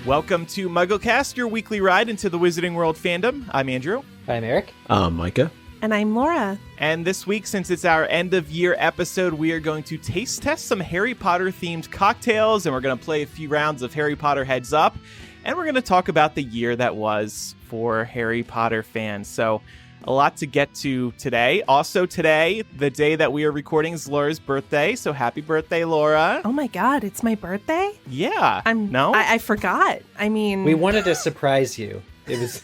Welcome to MuggleCast, your weekly ride into the Wizarding World fandom. I'm Andrew. I'm Eric. Micah. And I'm Laura. And this week, since it's our end-of-year episode, we are going to taste test some Harry Potter-themed cocktails, and we're going to play a few rounds of Harry Potter Heads Up, and we're going to talk about the year that was for Harry Potter fans. So, a lot to get to today. Also today, the day that we are recording is Laura's birthday, so happy birthday, Laura. Oh my god, it's my birthday? Yeah. I forgot. I mean... We wanted to surprise you. It was...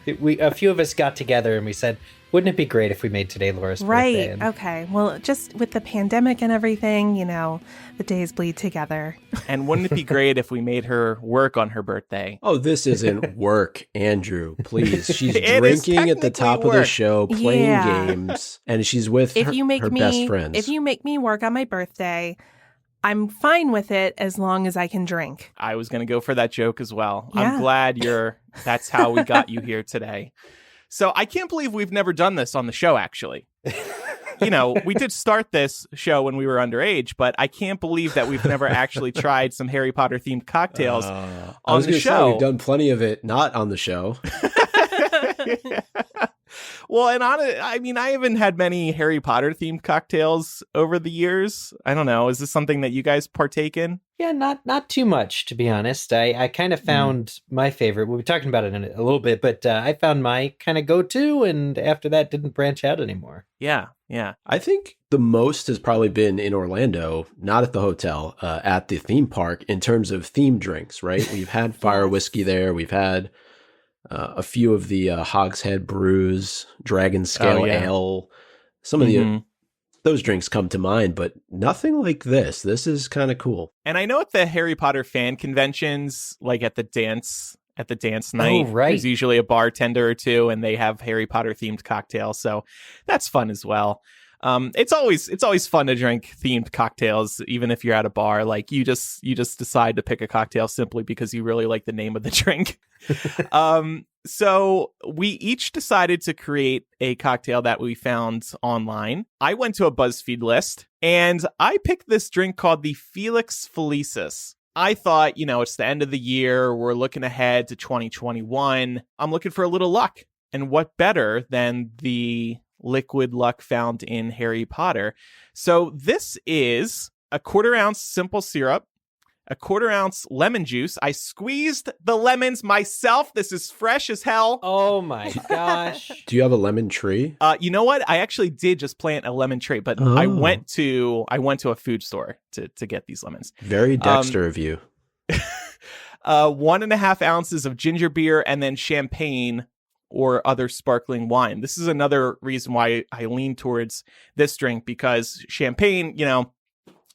a few of us got together and we said, wouldn't it be great if we made today Laura's birthday? Right, okay. Well, just with the pandemic and everything, you know, the days bleed together. And wouldn't it be great if we made her work on her birthday? Oh, this isn't work, Andrew. Please. She's drinking at the top of the show, playing games, and she's with her best friends. If you make me work on my birthday, I'm fine with it as long as I can drink. I was going to go for that joke as well. Yeah. I'm glad that's how we got you here today. So I can't believe we've never done this on the show, actually. You know, we did start this show when we were underage, but I can't believe that we've never actually tried some Harry Potter themed cocktails on the show. We've done plenty of it not on the show. Well, and I haven't had many Harry Potter themed cocktails over the years. I don't know. Is this something that you guys partake in? Yeah, not too much, to be honest. I kind of found my favorite. We'll be talking about it in a little bit, but I found my kind of go-to, and after that, didn't branch out anymore. Yeah. I think the most has probably been in Orlando, not at the hotel, at the theme park in terms of theme drinks, right? We've had fire whiskey there. We've had a few of the Hogshead brews, Dragon Scale Ale. Some of those drinks come to mind, but nothing like this. This is kind of cool. And I know at the Harry Potter fan conventions, like at the dance night, there's usually a bartender or two, and they have Harry Potter themed cocktails. So that's fun as well. It's always fun to drink themed cocktails, even if you're at a bar. Like you just decide to pick a cocktail simply because you really like the name of the drink. So we each decided to create a cocktail that we found online. I went to a BuzzFeed list and I picked this drink called the Felix Felicis. I thought, it's the end of the year. We're looking ahead to 2021. I'm looking for a little luck. And what better than the liquid luck found in Harry Potter? So this is a 1/4 ounce simple syrup, a 1/4 ounce lemon juice. I squeezed the lemons myself. This is fresh as hell. Oh my gosh. Do you have a lemon tree? You know what? I actually did just plant a lemon tree, but I went to a food store to get these lemons. Very Dexter of you. 1.5 ounces of ginger beer and then champagne or other sparkling wine. This is another reason why I lean towards this drink, because champagne,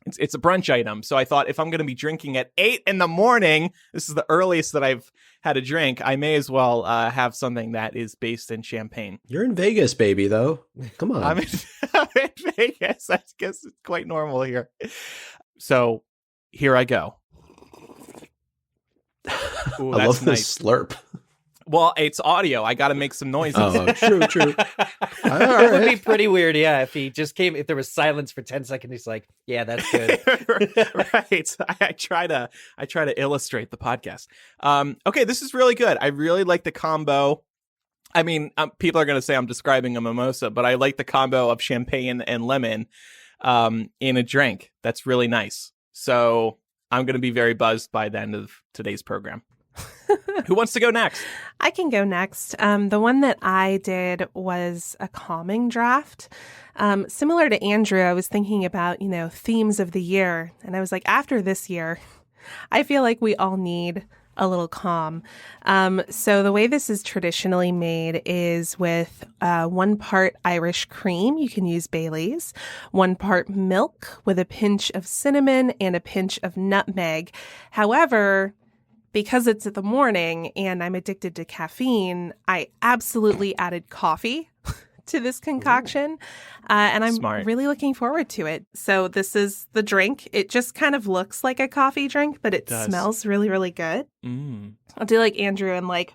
it's a brunch item. So I thought if I'm going to be drinking at 8 a.m, this is the earliest that I've had a drink, I may as well have something that is based in champagne. You're in Vegas, baby, though. Come on. I'm in Vegas. I guess it's quite normal here. So here I go. Ooh, I love nice. this slurp. Well, it's audio. I got to make some noises. Oh, true. It would be pretty weird, if there was silence for 10 seconds, he's like, yeah, that's good. Right. I try to illustrate the podcast. Okay, this is really good. I really like the combo. I mean, people are going to say I'm describing a mimosa, but I like the combo of champagne and lemon in a drink. That's really nice. So I'm going to be very buzzed by the end of today's program. Who wants to go next? I can go next. The one that I did was a calming draft. Similar to Andrew, I was thinking about, themes of the year. And I was like, after this year, I feel like we all need a little calm. So the way this is traditionally made is with 1 part Irish cream. You can use Bailey's. 1 part milk with a pinch of cinnamon and a pinch of nutmeg. However, because it's in the morning and I'm addicted to caffeine, I absolutely added coffee to this concoction. And I'm really looking forward to it. So this is the drink. It just kind of looks like a coffee drink, but it smells really, really good. I'll do like Andrew and do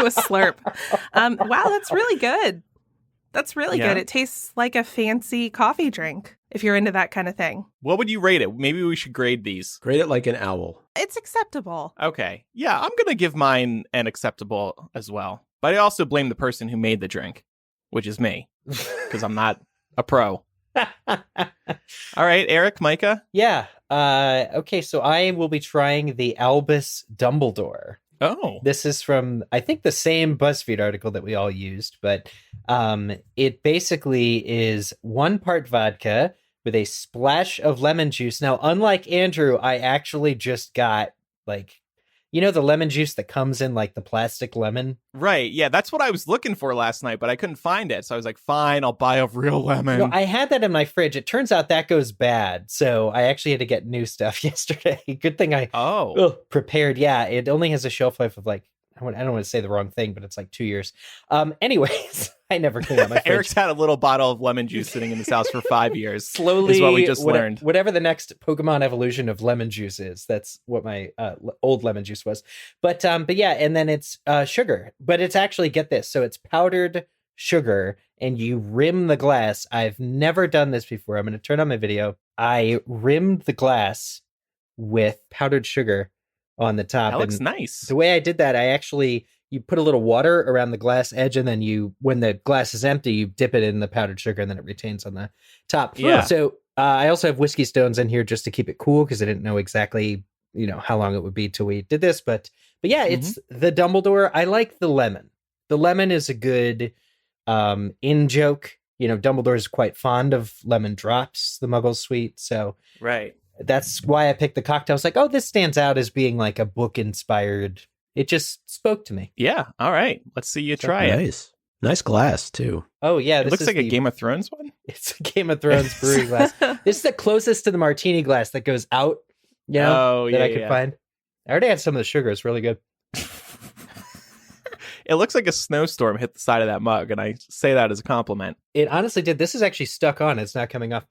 a slurp. Wow, that's really good. That's really Yeah. good. It tastes like a fancy coffee drink if you're into that kind of thing. What would you rate it? Maybe we should grade these. Grade it like an owl. It's acceptable. Okay. Yeah, I'm going to give mine an acceptable as well. But I also blame the person who made the drink, which is me, because I'm not a pro. All right, Eric, Micah. Yeah. Okay, so I will be trying the Albus Dumbledore. Oh. This is from, I think, the same BuzzFeed article that we all used, but it basically is 1 part vodka with a splash of lemon juice. Now, unlike Andrew, I actually just got, like, you know, the lemon juice that comes in, like, the plastic lemon? Right. Yeah, that's what I was looking for last night, but I couldn't find it. So I was like, fine, I'll buy a real lemon. No, I had that in my fridge. It turns out that goes bad, so I actually had to get new stuff yesterday. Good thing I prepared. Yeah, it only has a shelf life of, like, I don't want to say the wrong thing, but it's like 2 years. Anyways, I never clean out my fridge. Eric's had a little bottle of lemon juice sitting in his house for 5 years. Slowly, is what we just learned. Whatever the next Pokemon evolution of lemon juice is, that's what my old lemon juice was. But yeah, and then it's sugar. But it's actually, get this, so it's powdered sugar, and you rim the glass. I've never done this before. I'm going to turn on my video. I rimmed the glass with powdered sugar on the top. That looks and nice. The way I did that, you put a little water around the glass edge, and then when the glass is empty, you dip it in the powdered sugar, and then it retains on the top. Yeah. So I also have whiskey stones in here just to keep it cool, because I didn't know exactly, how long it would be till we did this. But yeah, it's the Dumbledore. I like the lemon. The lemon is a good in joke. Dumbledore is quite fond of lemon drops, the Muggle sweet. So right. That's why I picked the cocktail. I was like, oh, this stands out as being like a book inspired. It just spoke to me. Yeah. All right. Let's see you try it. Nice. Nice glass, too. Oh, yeah. It looks like a Game of Thrones one. It's a Game of Thrones brewery glass. This is the closest to the martini glass that goes out, that I could find. I already had some of the sugar. It's really good. It looks like a snowstorm hit the side of that mug, and I say that as a compliment. It honestly did. This is actually stuck on. It's not coming off.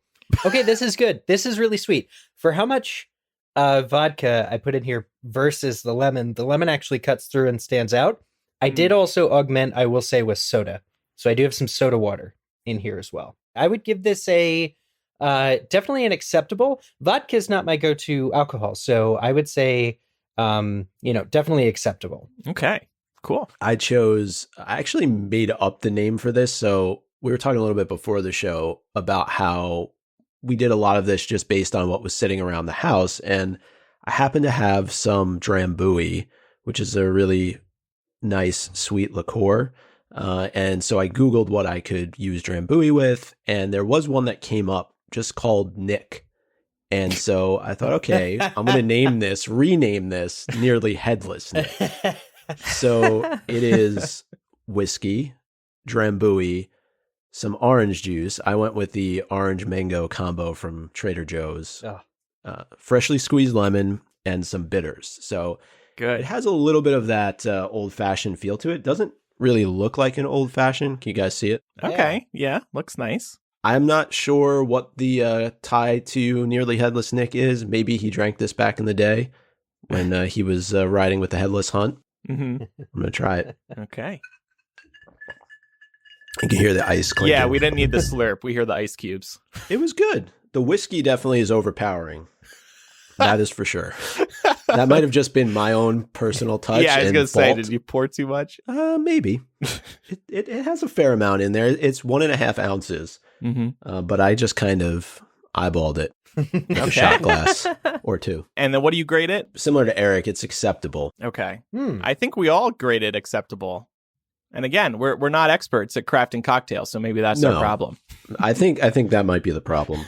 Okay, this is good. This is really sweet. For how much vodka I put in here versus the lemon actually cuts through and stands out. I did also augment, I will say, with soda. So I do have some soda water in here as well. I would give this a definitely an acceptable. Vodka is not my go-to alcohol, so I would say, definitely acceptable. Okay, cool. I actually made up the name for this. So we were talking a little bit before the show about how we did a lot of this just based on what was sitting around the house. And I happen to have some Drambuie, which is a really nice, sweet liqueur. And so I Googled what I could use Drambuie with, and there was one that came up just called Nick. And so I thought, okay, I'm going to rename this Nearly Headless Nick. So it is whiskey, Drambuie, some orange juice. I went with the orange mango combo from Trader Joe's. Freshly squeezed lemon and some bitters. So good. It has a little bit of that old fashioned feel to it. Doesn't really look like an old fashioned. Can you guys see it? Okay. Yeah. Looks nice. I'm not sure what the tie to Nearly Headless Nick is. Maybe he drank this back in the day when he was riding with the Headless Hunt. Mm-hmm. I'm going to try it. Okay. You can hear the ice clinking. Yeah, we didn't need the slurp. We hear the ice cubes. It was good. The whiskey definitely is overpowering. That is for sure. That might have just been my own personal touch. Yeah, I was going to say, fault. did you pour too much? Maybe. It has a fair amount in there. It's 1.5 ounces. Mm-hmm. But I just kind of eyeballed it. A shot glass or two. And then what do you grade it? Similar to Eric, it's acceptable. Okay. I think we all graded acceptable. And again, we're not experts at crafting cocktails, so maybe that's our problem. I think that might be the problem.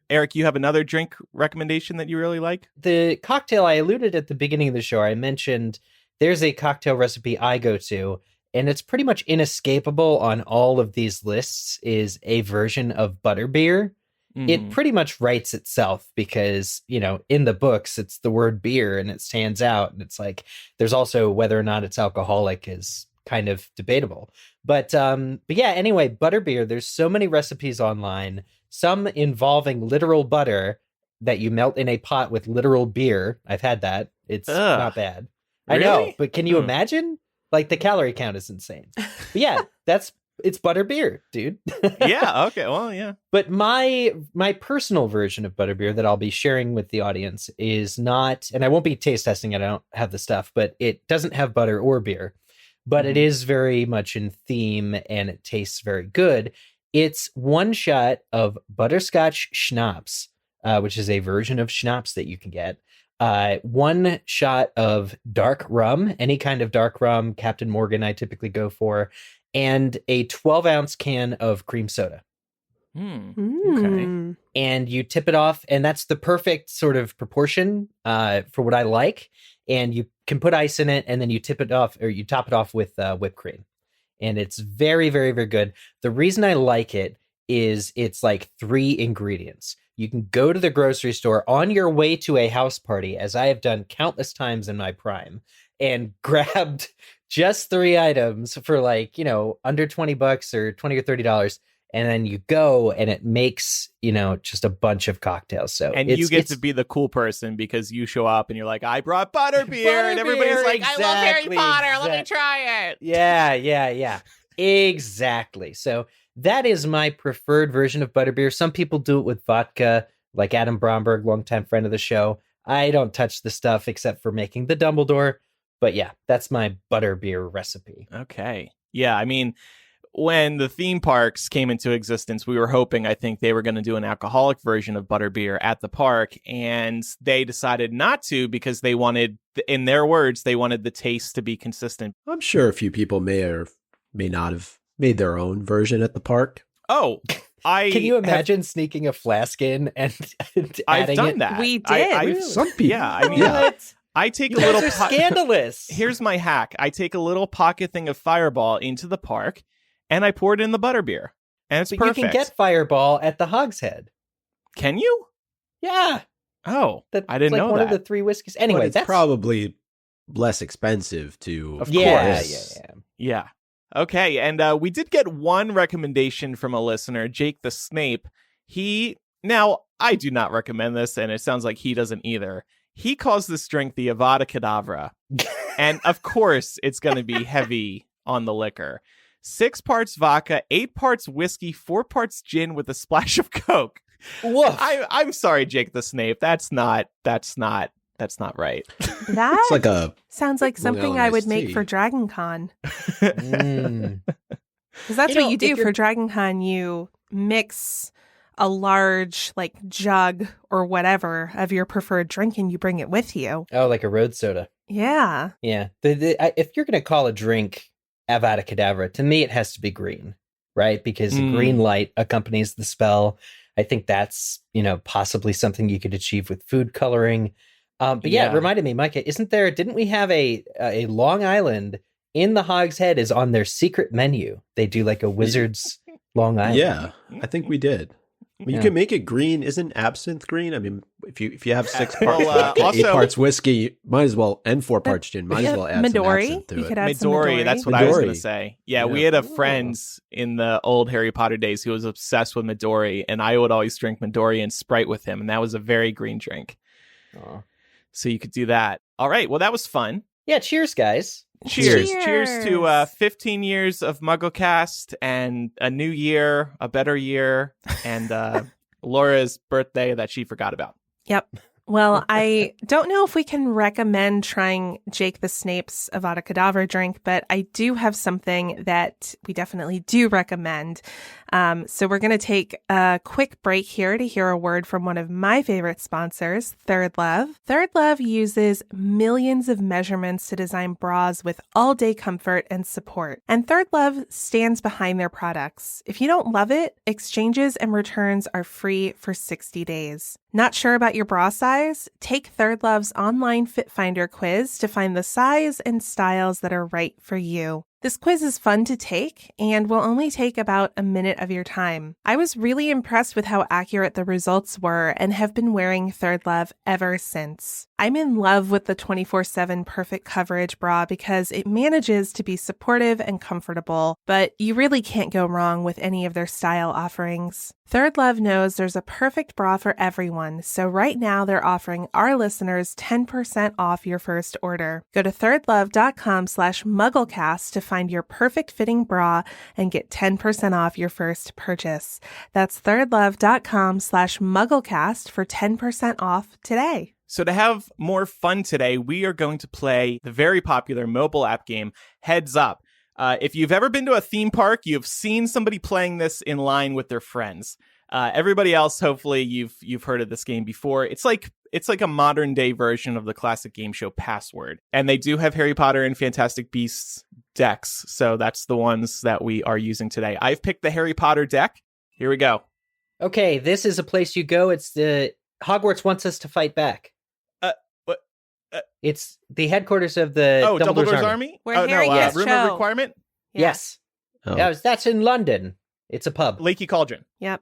Eric, you have another drink recommendation that you really like? The cocktail I alluded at the beginning of the show, I mentioned there's a cocktail recipe I go to, and it's pretty much inescapable on all of these lists, is a version of Butterbeer. It pretty much writes itself because, in the books, it's the word beer and it stands out. And it's like, there's also whether or not it's alcoholic is kind of debatable. But yeah, anyway, Butterbeer, there's so many recipes online, some involving literal butter that you melt in a pot with literal beer. I've had that. It's not bad. Really? I know, but can you imagine? Like, the calorie count is insane. But yeah, that's It's Butterbeer, dude. Yeah, okay. Well, yeah. But my personal version of Butterbeer that I'll be sharing with the audience is not, and I won't be taste testing it, I don't have the stuff, but it doesn't have butter or beer. But it is very much in theme and it tastes very good. It's one shot of butterscotch schnapps, which is a version of schnapps that you can get. One shot of dark rum, any kind of dark rum, Captain Morgan I typically go for, and a 12-ounce can of cream soda. Okay. And you tip it off, and that's the perfect sort of proportion for what I like. And you can put ice in it, and then you tip it off, or you top it off with whipped cream. And it's very, very, very good. The reason I like it is it's like 3 ingredients. You can go to the grocery store on your way to a house party, as I have done countless times in my prime, and grabbed just 3 items for like, under $20 or $20 or $30. And then you go and it makes, just a bunch of cocktails. So you get to be the cool person because you show up and you're like, I brought butterbeer. And everybody's like, I love Harry Potter. Let me try it. Yeah. Exactly. So that is my preferred version of butterbeer. Some people do it with vodka, like Adam Bromberg, longtime friend of the show. I don't touch the stuff except for making the Dumbledore. But yeah, that's my butterbeer recipe. Okay. Yeah, I mean, when the theme parks came into existence, we were hoping, I think, they were going to do an alcoholic version of butterbeer at the park, and they decided not to because they wanted, in their words, they wanted the taste to be consistent. I'm sure a few people may or may not have made their own version at the park. Oh, can you imagine sneaking a flask in and I've done it? that. We did. Really? Some people. Yeah, I mean, What? I take You a little. guys are scandalous. Here's my hack: I take a little pocket thing of Fireball into the park, and I pour it in the butterbeer, and it's But perfect. you can get Fireball at the Hogshead. Can you? Yeah. Oh, That's I didn't like know one that. of the 3 whiskeys. Anyway, But it's that's probably less expensive to. Of yeah. course. Yeah. Okay, and we did get one recommendation from a listener, Jake the Snape. Now, I do not recommend this, and it sounds like he doesn't either. He calls this drink the Avada Kedavra. And of course, it's going to be heavy on the liquor. 6 parts vodka, 8 parts whiskey, 4 parts gin with a splash of Coke. Woof. I'm sorry, Jake the Snape. That's not right. That It's like a. sounds like Long something Island I would iced make tea. for Dragon Con. Mm. Because that's You what know, you if do you're- for Dragon Con. You mix a large jug or whatever of your preferred drink and you bring it with you. Oh, like a road soda. Yeah. Yeah. If you're going to call a drink Avada Kedavra, to me, it has to be green, right? Because the green light accompanies the spell. I think that's, possibly something you could achieve with food coloring. But yeah, Yeah. it reminded me, Micah, didn't we have a Long Island in the Hogshead is on their secret menu? They do like a wizard's Long Island. Yeah, I think we did. I mean, Yeah. you can make it green. Isn't absinthe green? I mean, if you have 6 Well, parts vodka, 8 also- parts whiskey, might as well, and 4 parts gin, might as well add some Midori. absinthe to You it. could add some Midori, Midori. that's what I was going to Midori. say. Yeah, Yeah. we had a Ooh. friend in the old Harry Potter days who was obsessed with Midori, and I would always drink Midori and Sprite with him, and that was a very green drink. Aw. So you could do that. All right, well, that was fun. Yeah, cheers, guys. Cheers. Cheers. Cheers to 15 years of MuggleCast and a new year, a better year, and Laura's birthday that she forgot about. Yep. Well, I don't know if we can recommend trying Jake the Snape's Avada Kedavra drink, but I do have something that we definitely do recommend. So we're going to take a quick break here to hear a word from one of my favorite sponsors, Third Love. Third Love uses millions of measurements to design bras with all-day comfort and support. And Third Love stands behind their products. If you don't love it, exchanges and returns are free for 60 days. Not sure about your bra size? Take Third Love's online Fit Finder quiz to find the size and styles that are right for you. This quiz is fun to take and will only take about a minute of your time. I was really impressed with how accurate the results were and have been wearing Third Love ever since. I'm in love with the 24/7 Perfect Coverage bra because it manages to be supportive and comfortable, but you really can't go wrong with any of their style offerings. Third Love knows there's a perfect bra for everyone, so right now they're offering our listeners 10% off your first order. Go to thirdlove.com/MuggleCast to find your perfect fitting bra and get 10% off your first purchase. That's thirdlove.com/MuggleCast for 10% off today. So to have more fun today, we are going to play the very popular mobile app game, Heads Up. If you've ever been to a theme park, you've seen somebody playing this in line with their friends. Everybody else, hopefully, you've heard of this game before. It's like a modern day version of the classic game show Password. And they do have Harry Potter and Fantastic Beasts decks. So that's the ones that we are using today. I've picked the Harry Potter deck. Here we go. Okay, this is a place you go. It's the Hogwarts wants us to fight back. It's the headquarters of the Dumbledore's army? Where Harry gets room show. of requirement? Yeah. Yes. Oh. That's in London. It's a pub. Lakey Cauldron. Yep.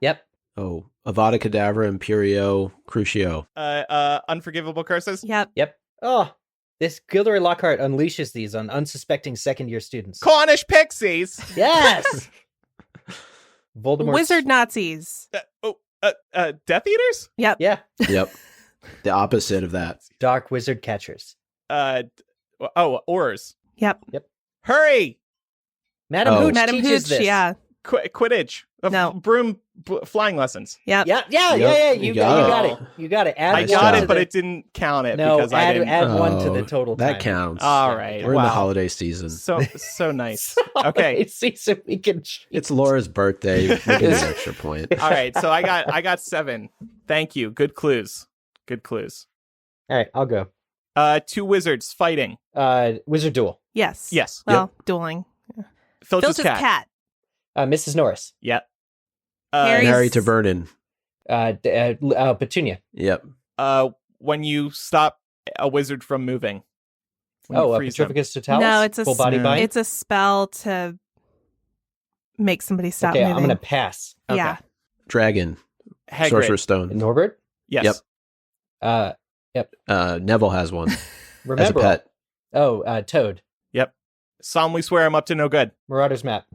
Oh, Avada Kedavra, Imperio, Crucio. Unforgivable Curses? Yep. Oh, this Gilderoy Lockhart unleashes these on unsuspecting second-year students. Cornish Pixies! Yes! Voldemort. Wizard Nazis. Death Eaters? Yep. Yeah. Yep. The opposite of that. Dark Wizard Catchers. Oars. Yep. Hurry! Madam Oh. Hooch Madam teaches Hooch, this. yeah. Quidditch. No. Broom flying lessons. Yep. Yeah. Yep, You you got got it. You got it. Add I Nice got job. it, but it didn't count it No, because I didn't. add one to the Oh, total that time. counts. All right. We're in the Wow. holiday season. So nice. Okay. See, so we can cheat. It's Laura's birthday. We get an extra point. All right. So I got 7. Thank you. Good clues. All right, I'll go. 2 wizards fighting. Wizard Duel. Yes. Yes. Well, dueling. Filch's Filch's cat. cat. Mrs. Norris. Yep. Harry's- Harry to Vernon. Petunia. Yep. When you stop a wizard from moving. When you freeze them. Petrificus Totalis? No, it's a Full body no. bind? It's a spell to make somebody stop Okay, moving. I'm going to pass. Yeah. Dragon. Hagrid. Sorcerer's Stone. Norbert? Yes. Yep. Neville has one Remember. as a pet. Oh, Toad. Solemnly swear I'm up to no good. Marauder's Map.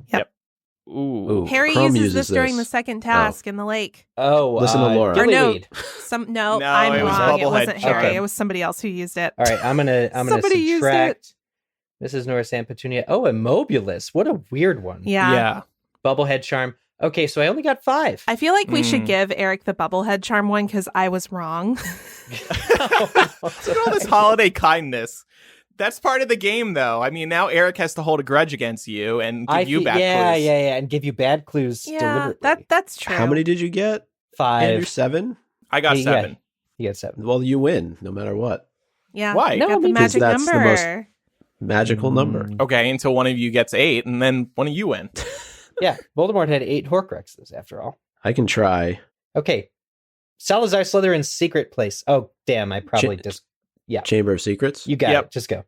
Ooh. Ooh. Harry Chrome uses this during the this. second task in the lake. Oh, Listen to Laura. Or no. Gillyweed. No, No, I'm it was wrong. It Bubblehead. wasn't Harry. Okay. It was somebody else who used it. All right, I'm gonna Somebody used subtract Mrs. Norris and Petunia. Oh, Immobulus. What a weird one. Yeah. Bubblehead Charm. Okay, so I only got 5. I feel like we should Mm. give Eric the Bubblehead Charm one because I was wrong. Look at all this holiday kindness. That's part of the game, though. I mean, now Eric has to hold a grudge against you and give you bad clues. Yeah, and give you bad clues Yeah, deliberately. that's true. How many did you get? 5. Andrew, 7? I got Yeah. 7. You got 7. Well, you win no matter what. Yeah. Why? You got the because magic that's the number. most- Magical number. Okay, until one of you gets 8, and then one of you win. Yeah, Voldemort had 8 Horcruxes after all. I can try. Okay, Salazar Slytherin's secret place. Oh, damn! I probably just Chamber of Secrets. you got Yep. it. Just go.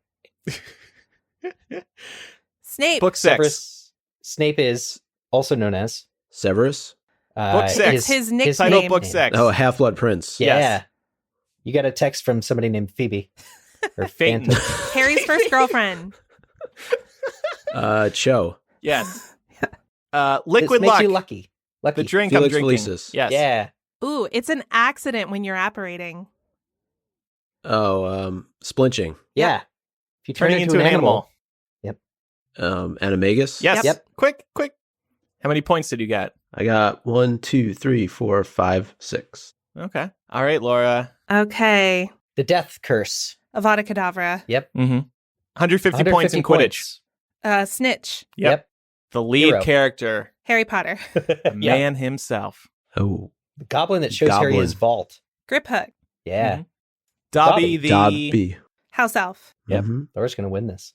Snape. Book 6. Severus Snape is also known as Severus. Book 6. His nickname. Title Book 6. Oh, Half-Blood Prince. Yeah. Yes. You got a text from somebody named Phoebe. Or Phaeton. Phantom. Harry's first girlfriend. Cho. Yes. This Liquid makes Luck. you lucky. The drink I'm Felix drinking. Felicis. Yes. Yeah. Ooh, it's an accident when you're apparating. Oh, Splinching. Yeah. If you turn Turning into into an an animal. Animagus. Yes. Yep. Quick. How many points did you get? I got 1, 2, 3, 4, 5, 6. Okay. All right, Laura. Okay. The Death Curse. Avada Kedavra. Mm-hmm. 150 points in 150 Quidditch. Snitch. Yep. The lead Hero. character, Harry Potter. the man himself. Oh, The goblin that shows Harry Goblin. his vault. Grip Hook. Yeah. Mhm. Dobby, the Dobby. House Elf. Yep. Mhm. Laura's going to win this.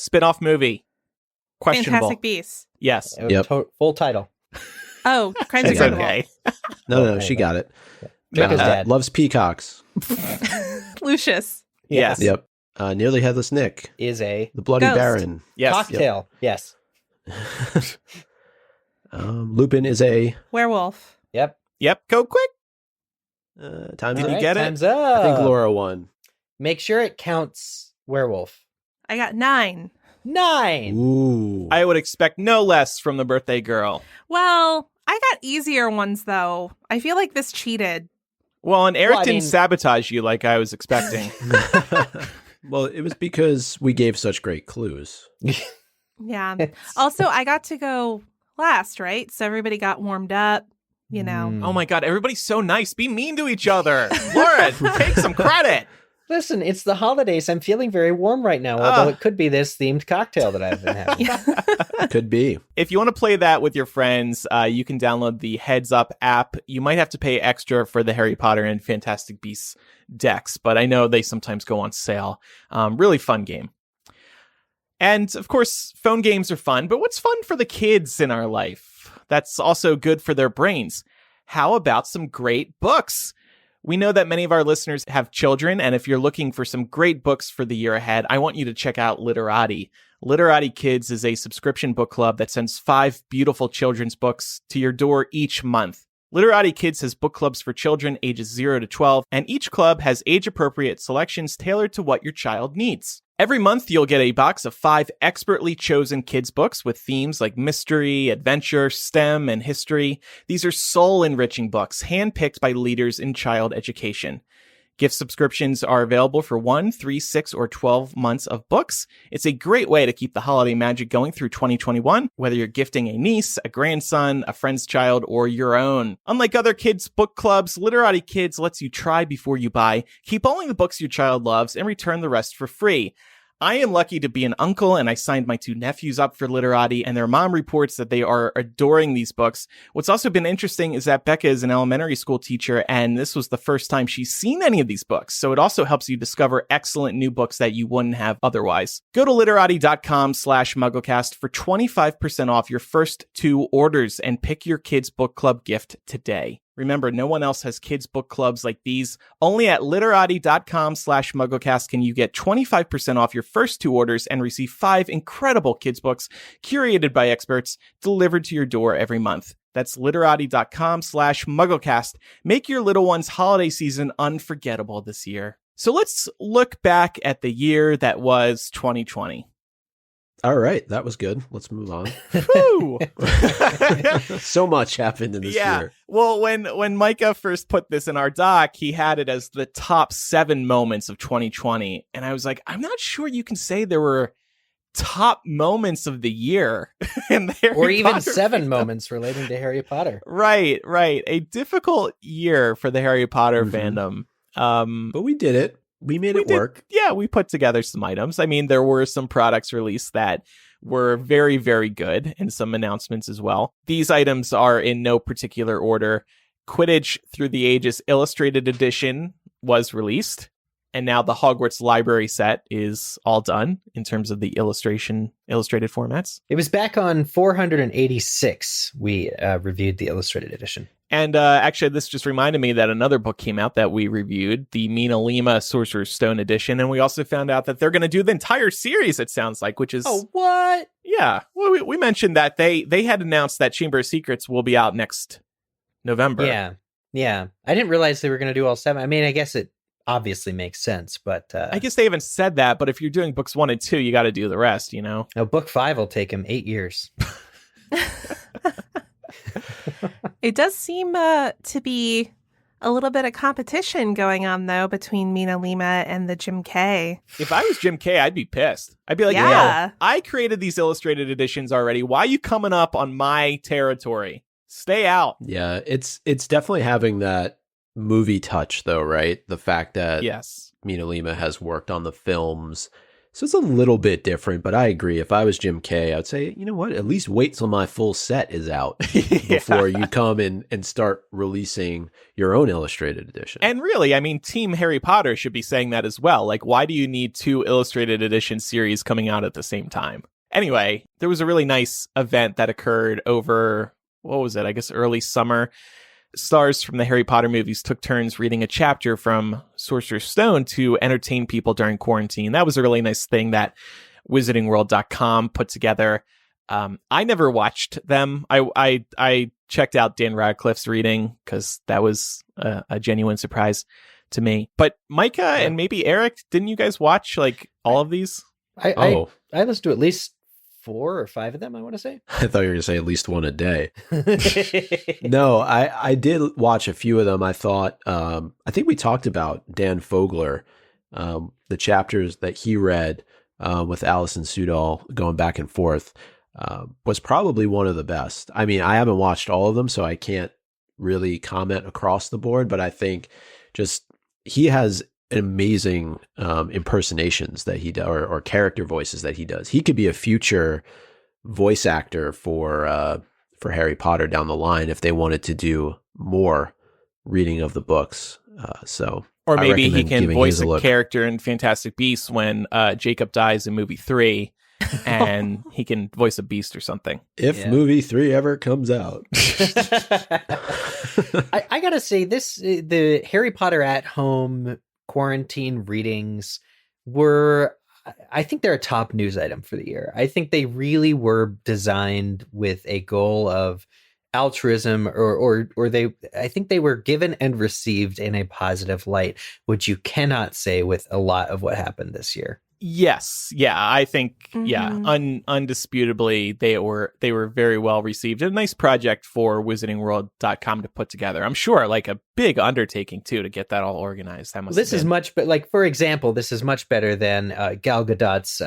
spin-off movie. Questionable. Fantastic Beasts. Yes. Yep. Full title. Oh, Crimes It's got of it. okay. No, she got it. Draco's dad. Loves peacocks. Lucius. Yes. Yep. Nearly Headless Nick. Is a The Bloody Ghost. Baron. Yes. cocktail. Yes. Lupin is a Yep. Yep. Go quick. time's Did up. you get it? Time's up. I think Laura won. Make sure it counts werewolf. I got 9. 9. Ooh. I would expect no less from the birthday girl. Well, I got easier ones though. I feel like this cheated. Well, and Eric Well, I didn't mean- sabotage you like I was expecting. Well, it was because we gave such great clues. Yeah. Also, I got to go last, right? So everybody got warmed up, you know. Oh my God, everybody's so nice. Be mean to each other. Lauren, take some credit. Listen, it's the holidays. I'm feeling very warm right now, although it could be this themed cocktail that I've been having. Could be. If you want to play that with your friends, you can download the Heads Up app. You might have to pay extra for the Harry Potter and Fantastic Beasts decks, but I know they sometimes go on sale. Really fun game. And of course, phone games are fun, but what's fun for the kids in our life? That's also good for their brains. How about some great books? We know that many of our listeners have children, and if you're looking for some great books for the year ahead, I want you to check out Literati. Literati Kids is a subscription book club that sends 5 beautiful children's books to your door each month. Literati Kids has book clubs for children ages 0 to 12, and each club has age-appropriate selections tailored to what your child needs. Every month, you'll get a box of 5 expertly chosen kids' books with themes like mystery, adventure, STEM, and history. These are soul-enriching books, handpicked by leaders in child education. Gift subscriptions are available for 1, 3, 6, or 12 months of books. It's a great way to keep the holiday magic going through 2021, whether you're gifting a niece, a grandson, a friend's child, or your own. Unlike other kids' book clubs, Literati Kids lets you try before you buy, keep only the books your child loves, and return the rest for free. I am lucky to be an uncle, and I signed my 2 nephews up for Literati, and their mom reports that they are adoring these books. What's also been interesting is that Becca is an elementary school teacher, and this was the first time she's seen any of these books, so it also helps you discover excellent new books that you wouldn't have otherwise. Go to literati.com/MuggleCast for 25% off your first 2 orders, and pick your kids' book club gift today. Remember, no one else has kids' book clubs like these. Only at literati.com/MuggleCast can you get 25% off your first 2 orders and receive 5 incredible kids' books curated by experts delivered to your door every month. That's literati.com/MuggleCast. Make your little one's holiday season unforgettable this year. So let's look back at the year that was 2020. All right, that was good. Let's move on. Woo! So much happened in this year. Well, when Micah first put this in our doc, he had it as the top 7 moments of 2020. And I was like, I'm not sure you can say there were top moments of the year in the Harry or even Potter 7 fandom. moments relating to Harry Potter. Right. A difficult year for the Harry Potter fandom. But we did it. We made it work. Yeah, we put together some items. I mean, there were some products released that were very, very good, and some announcements as well. These items are in no particular order. Quidditch Through the Ages Illustrated Edition was released, and now the Hogwarts Library set is all done in terms of the illustrated formats. It was back on 486 we reviewed the illustrated edition. And actually, this just reminded me that another book came out that we reviewed, the Mina Lima Sorcerer's Stone edition. And we also found out that they're going to do the entire series, it sounds like, which is... Oh, what? Yeah. Well, we mentioned that they had announced that Chamber of Secrets will be out next November. Yeah. I didn't realize they were going to do all 7. I mean, I guess it obviously makes sense, but... I guess they haven't said that, but if you're doing books 1 and 2, you got to do the rest, you know? No, book 5 will take him 8 years. It does seem to be a little bit of competition going on, though, between Mina Lima and the Jim Kay. If I was Jim Kay, I'd be pissed. I'd be like, Yeah. Yo, I created these illustrated editions already. Why are you coming up on my territory? Stay out. Yeah, it's definitely having that movie touch, though, right? The fact that Yes. Mina Lima has worked on the films. So it's a little bit different, but I agree. If I was Jim Kay, I'd say, you know what? At least wait till my full set is out before you come and start releasing your own illustrated edition. And really, I mean, Team Harry Potter should be saying that as well. Like, why do you need 2 illustrated edition series coming out at the same time? Anyway, there was a really nice event that occurred over, what was it? I guess early summer. Stars from the Harry Potter movies took turns reading a chapter from Sorcerer's Stone to entertain people during quarantine. That was a really nice thing that wizardingworld.com put together. I never watched them. I checked out Dan Radcliffe's reading because that was a genuine surprise to me. But Micah and maybe Eric, didn't you guys watch like all of these? I listened to at least 4 or 5 of them, I want to say. I thought you were going to say at least one a day. No, I did watch a few of them. I thought, I think we talked about Dan Fogler, the chapters that he read with Alison Sudol going back and forth, was probably one of the best. I mean, I haven't watched all of them, so I can't really comment across the board, but I think just he has amazing impersonations that he does, or character voices that he does. He could be a future voice actor for Harry Potter down the line if they wanted to do more reading of the books. Or maybe he can voice a character in Fantastic Beasts when Jacob dies in movie 3, and he can voice a beast or something. If movie 3 ever comes out. I gotta say, the Harry Potter at home quarantine readings were, I think they're a top news item for the year. I think they really were designed with a goal of altruism, or I think they were given and received in a positive light, which you cannot say with a lot of what happened this year. Yes. Yeah, I think, undisputably, they were very well received. A nice project for wizardingworld.com to put together. I'm sure, like, a big undertaking, too, to get that all organized. This is much, but like, for example, this is much better than Gal Gadot's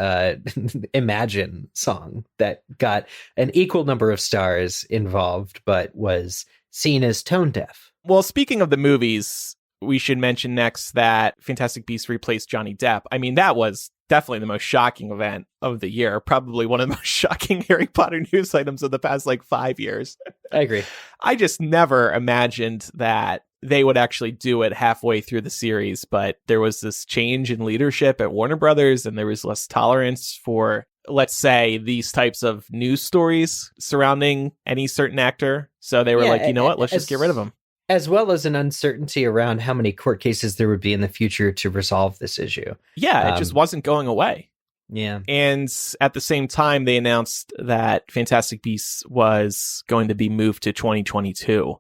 Imagine song that got an equal number of stars involved, but was seen as tone deaf. Well, speaking of the movies, we should mention next that Fantastic Beasts replaced Johnny Depp. I mean, that was definitely the most shocking event of the year. Probably one of the most shocking Harry Potter news items of the past, 5 years. I agree. I just never imagined that they would actually do it halfway through the series, but there was this change in leadership at Warner Brothers, and there was less tolerance for, let's say, these types of news stories surrounding any certain actor. So they were like, you know what, let's just get rid of him. As well as an uncertainty around how many court cases there would be in the future to resolve this issue. Yeah, it just wasn't going away. Yeah. And at the same time, they announced that Fantastic Beasts was going to be moved to 2022.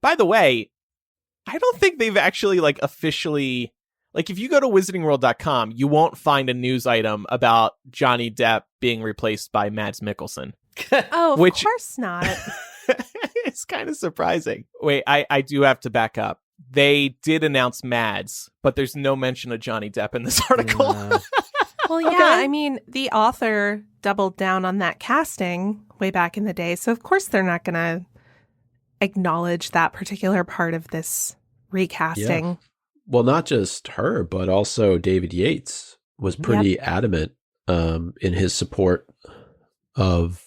By the way, I don't think they've actually officially, if you go to wizardingworld.com, you won't find a news item about Johnny Depp being replaced by Mads Mikkelsen. Oh, of course not. It's kind of surprising. Wait, I do have to back up. They did announce Mads, but there's no mention of Johnny Depp in this article. No. Well, yeah, okay. I mean, the author doubled down on that casting way back in the day, so of course they're not going to acknowledge that particular part of this recasting. Yeah. Well, not just her, but also David Yates was pretty adamant in his support of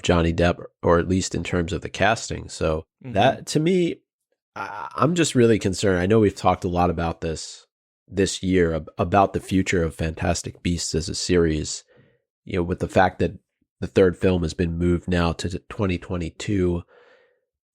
Johnny Depp, or at least in terms of the casting. So that, to me, I'm just really concerned. I know we've talked a lot about this year, about the future of Fantastic Beasts as a series, with the fact that the third film has been moved now to 2022.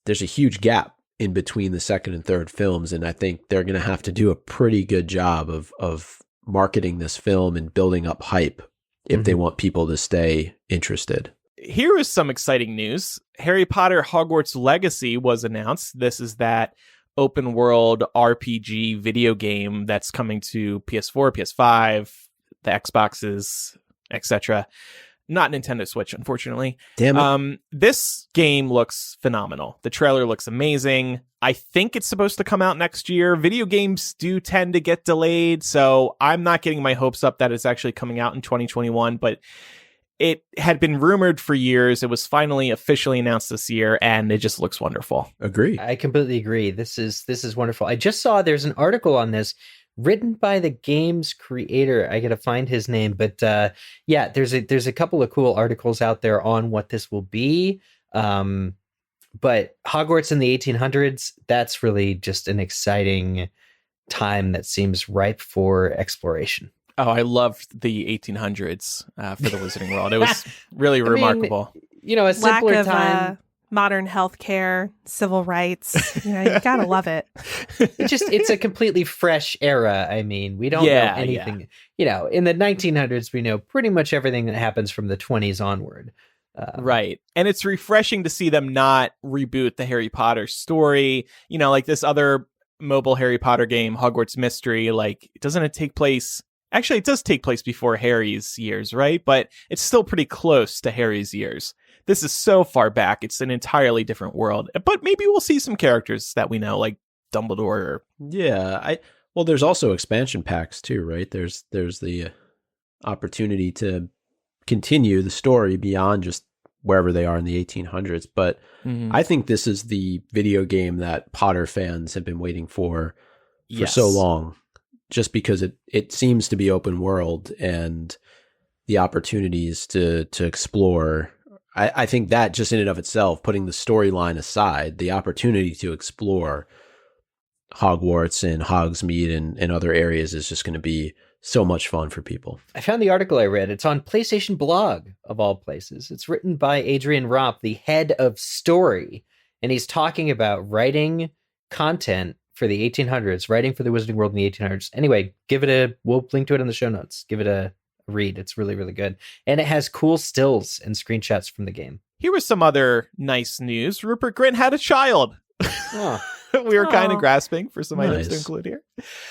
There's a huge gap in between the second and third films, and I think they're going to have to do a pretty good job of marketing this film and building up hype if they want people to stay interested. Here is some exciting news. Harry Potter Hogwarts Legacy was announced. This is that open world RPG video game that's coming to PS4, PS5, the Xboxes, etc. Not Nintendo Switch, unfortunately. Damn it. This game looks phenomenal. The trailer looks amazing. I think it's supposed to come out next year. Video games do tend to get delayed, so I'm not getting my hopes up that it's actually coming out in 2021, but it had been rumored for years. It was finally officially announced this year, and it just looks wonderful. Agree. I completely agree. This is wonderful. I just saw there's an article on this written by the game's creator. I got to find his name, but there's a couple of cool articles out there on what this will be. But Hogwarts in the 1800s, that's really just an exciting time that seems ripe for exploration. Oh, I loved the 1800s for the Wizarding World. It was really remarkable. A simpler lack of time. Modern healthcare, civil rights. You gotta love it. It's a completely fresh era. I mean, we don't know anything. Yeah. In the 1900s, we know pretty much everything that happens from the 20s onward. Right. And it's refreshing to see them not reboot the Harry Potter story. Like this other mobile Harry Potter game, Hogwarts Mystery, doesn't it take place? Actually, it does take place before Harry's years, right? But it's still pretty close to Harry's years. This is so far back. It's an entirely different world. But maybe we'll see some characters that we know, like Dumbledore. Yeah. Well, there's also expansion packs too, right? There's the opportunity to continue the story beyond just wherever they are in the 1800s. But I think this is the video game that Potter fans have been waiting for so long, just because it seems to be open world and the opportunities to explore. I think that just in and of itself, putting the storyline aside, the opportunity to explore Hogwarts and Hogsmeade and other areas is just going to be so much fun for people. I found the article I read. It's on PlayStation Blog, of all places. It's written by Adrian Ropp, the head of story. And he's talking about writing content for the 1800s, writing for the Wizarding World in the 1800s. Anyway, we'll link to it in the show notes. Give it a read. It's really, really good. And it has cool stills and screenshots from the game. Here was some other nice news. Rupert Grint had a child. Oh. We were kind of grasping for some Nice. items to include here.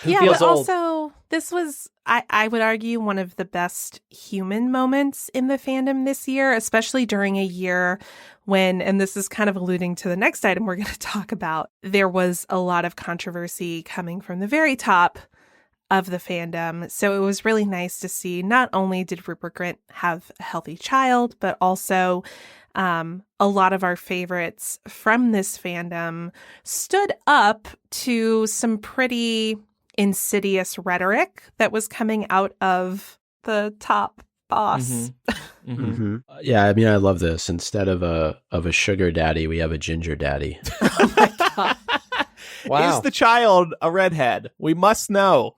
Yeah, feels but old? also this was, I would argue, one of the best human moments in the fandom this year, especially during a year when, and this is kind of alluding to the next item we're going to talk about, there was a lot of controversy coming from the very top of the fandom. So it was really nice to see not only did Rupert Grint have a healthy child, but also a lot of our favorites from this fandom stood up to some pretty insidious rhetoric that was coming out of the top boss. Yeah, I mean, I love this. Instead of a sugar daddy, we have a ginger daddy. Oh my God. Wow. Is the child a redhead? We must know.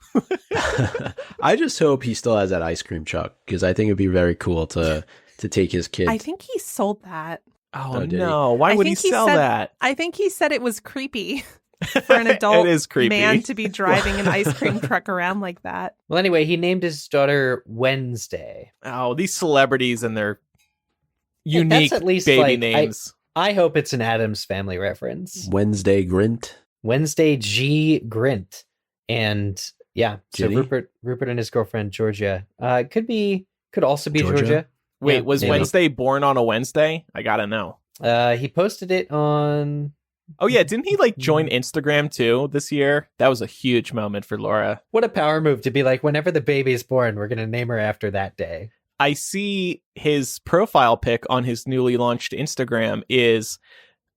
I just hope he still has that ice cream truck, because I think it'd be very cool to take his kid. I think he sold that. Oh, did he? no. Why I would he think he sell said- that? I think he said it was creepy for an adult It is creepy. man to be driving an ice cream truck around like that. Well, anyway, he named his daughter Wednesday. Oh, these celebrities and their Hey, unique that's at least, baby like, names. I hope it's an Addams Family reference. Wednesday Grint. Wednesday G. Grint. And yeah, so Ginny? Rupert and his girlfriend Georgia. Could also be Georgia? Georgia. Wait, Yeah, was maybe. Wednesday born on a Wednesday? I gotta know. He posted it on. Oh, yeah. Didn't he join Instagram too this year? That was a huge moment for Laura. What a power move to be like, whenever the baby is born, we're going to name her after that day. I see his profile pic on his newly launched Instagram is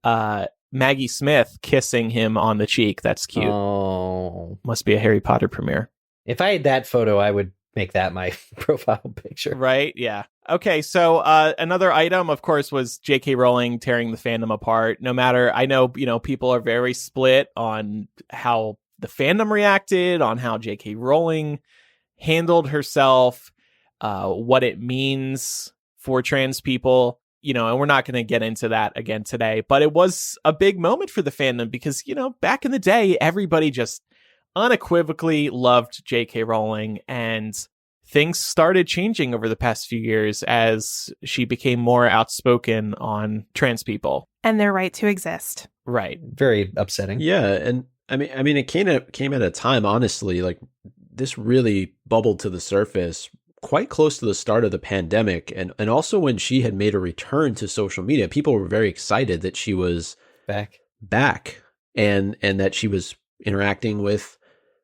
Maggie Smith kissing him on the cheek. That's cute. Oh. Must be a Harry Potter premiere. If I had that photo, I would make that my profile picture. Right? Yeah. Okay, so another item, of course, was J.K. Rowling tearing the fandom apart. No matter, I know, people are very split on how the fandom reacted, on how J.K. Rowling handled herself, what it means for trans people, and we're not going to get into that again today. But it was a big moment for the fandom because, back in the day, everybody just unequivocally loved J.K. Rowling, and things started changing over the past few years as she became more outspoken on trans people. And their right to exist. Right. Very upsetting. Yeah, and I mean, it came at a time, honestly, like this really bubbled to the surface quite close to the start of the pandemic, and also when she had made a return to social media. People were very excited that she was back and that she was interacting with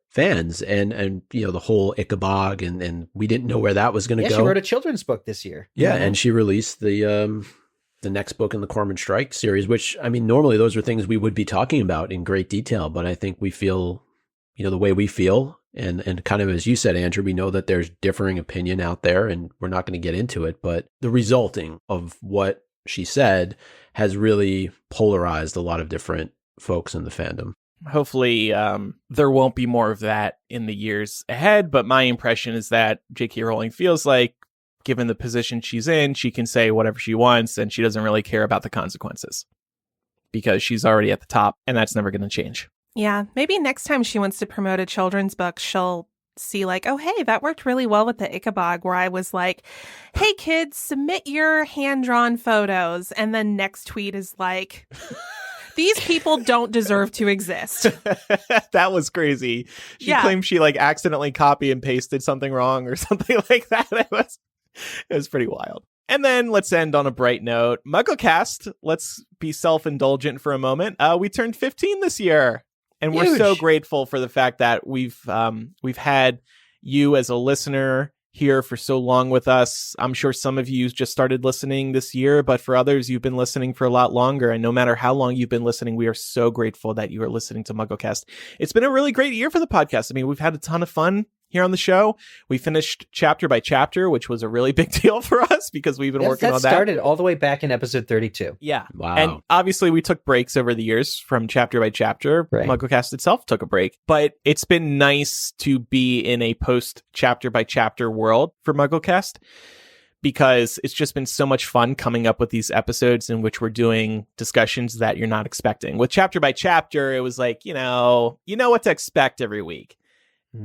fans and the whole Ichabod and we didn't know where that was going to go. She wrote a children's book this year. Yeah, and she released the next book in the Corman Strike series, which, I mean, normally those are things we would be talking about in great detail, but I think we feel, the way we feel, and kind of as you said, Andrew, we know that there's differing opinion out there, and we're not going to get into it, but the resulting of what she said has really polarized a lot of different folks in the fandom. Hopefully, there won't be more of that in the years ahead, but my impression is that J.K. Rowling feels like, given the position she's in, she can say whatever she wants, and she doesn't really care about the consequences because she's already at the top, and that's never going to change. Yeah, maybe next time she wants to promote a children's book, she'll see like, oh, hey, that worked really well with the Ichabod, where I was like, hey, kids, submit your hand-drawn photos. And then next tweet is like, these people don't deserve to exist. That was crazy. She claimed she accidentally copy and pasted something wrong or something like that. It was pretty wild. And then let's end on a bright note. MuggleCast, let's be self-indulgent for a moment. We turned 15 this year. And we're so grateful for the fact that we've had you as a listener here for so long with us. I'm sure some of you just started listening this year, but for others, you've been listening for a lot longer. And no matter how long you've been listening, we are so grateful that you are listening to MuggleCast. It's been a really great year for the podcast. I mean, we've had a ton of fun here on the show. We finished chapter by chapter, which was a really big deal for us because we've been working on that. That started all the way back in episode 32. Yeah. Wow. And obviously we took breaks over the years from chapter by chapter. Right. MuggleCast itself took a break, but it's been nice to be in a post chapter by chapter world for MuggleCast because it's just been so much fun coming up with these episodes in which we're doing discussions that you're not expecting. With chapter by chapter, it was like, you know what to expect every week.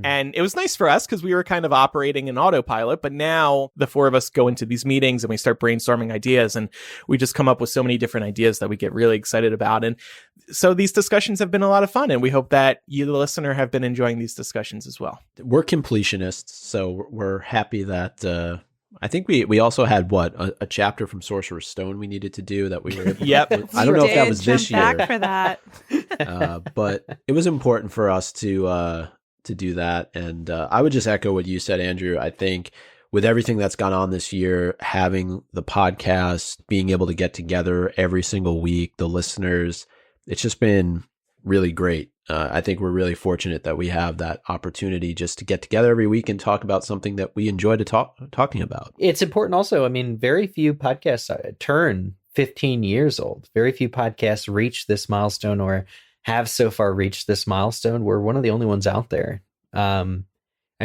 And it was nice for us because we were kind of operating in autopilot. But now the four of us go into these meetings and we start brainstorming ideas. And we just come up with so many different ideas that we get really excited about. And so these discussions have been a lot of fun. And we hope that you, the listener, have been enjoying these discussions as well. We're completionists. So we're happy that I think we also had a chapter from Sorcerer's Stone we needed to do that we were able Yep. to, I don't know if that was this year. Back for that. But it was important for us to do that. And I would just echo what you said, Andrew. I think with everything that's gone on this year, having the podcast, being able to get together every single week, the listeners, it's just been really great. I think we're really fortunate that we have that opportunity just to get together every week and talk about something that we enjoy talking about. It's important also. I mean, very few podcasts turn 15 years old. Very few podcasts reach this milestone or have so far reached this milestone. We're one of the only ones out there. I'm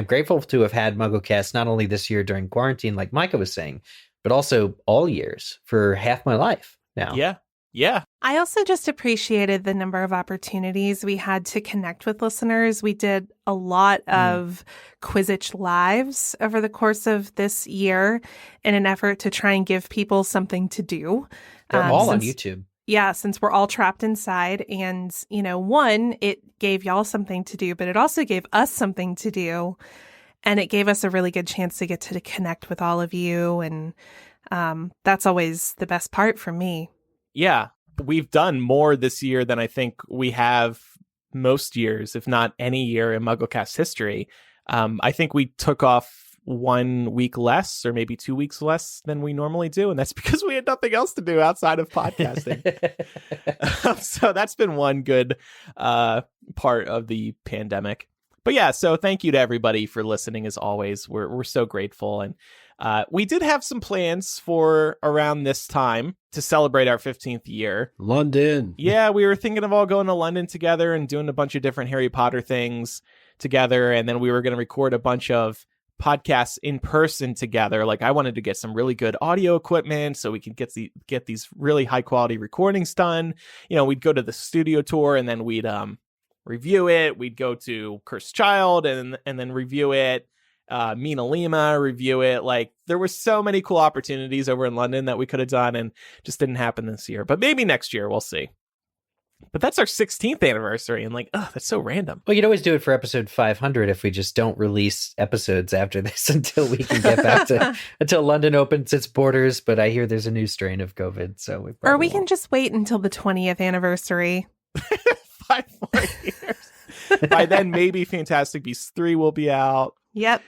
grateful to have had MuggleCast not only this year during quarantine, like Micah was saying, but also all years for half my life now. Yeah. I also just appreciated the number of opportunities we had to connect with listeners. We did a lot of Quizzitch lives over the course of this year in an effort to try and give people something to do. They're all on YouTube. Yeah, since we're all trapped inside. And, one, it gave y'all something to do, but it also gave us something to do. And it gave us a really good chance to get to connect with all of you. And that's always the best part for me. Yeah. We've done more this year than I think we have most years, if not any year in MuggleCast history. I think we took off 1 week less or maybe 2 weeks less than we normally do. And that's because we had nothing else to do outside of podcasting. So that's been one good part of the pandemic. But yeah, so thank you to everybody for listening as always. We're so grateful. And we did have some plans for around this time to celebrate our 15th year. London. Yeah, we were thinking of all going to London together and doing a bunch of different Harry Potter things together. And then we were going to record a bunch of podcasts in person together. Like I wanted to get some really good audio equipment so we could get these really high quality recordings done. We'd go to the studio tour and then we'd review it. We'd go to Cursed Child and then review it. Mina Lima review it. Like there were so many cool opportunities over in London that we could have done and just didn't happen this year. But maybe next year, we'll see. But that's our 16th anniversary, and that's so random. Well, you'd always do it for episode 500 if we just don't release episodes after this until we can get back to until London opens its borders. But I hear there's a new strain of COVID, so we can just wait until the 20th anniversary. 5 more years. By then, maybe Fantastic Beasts 3 will be out. Yep.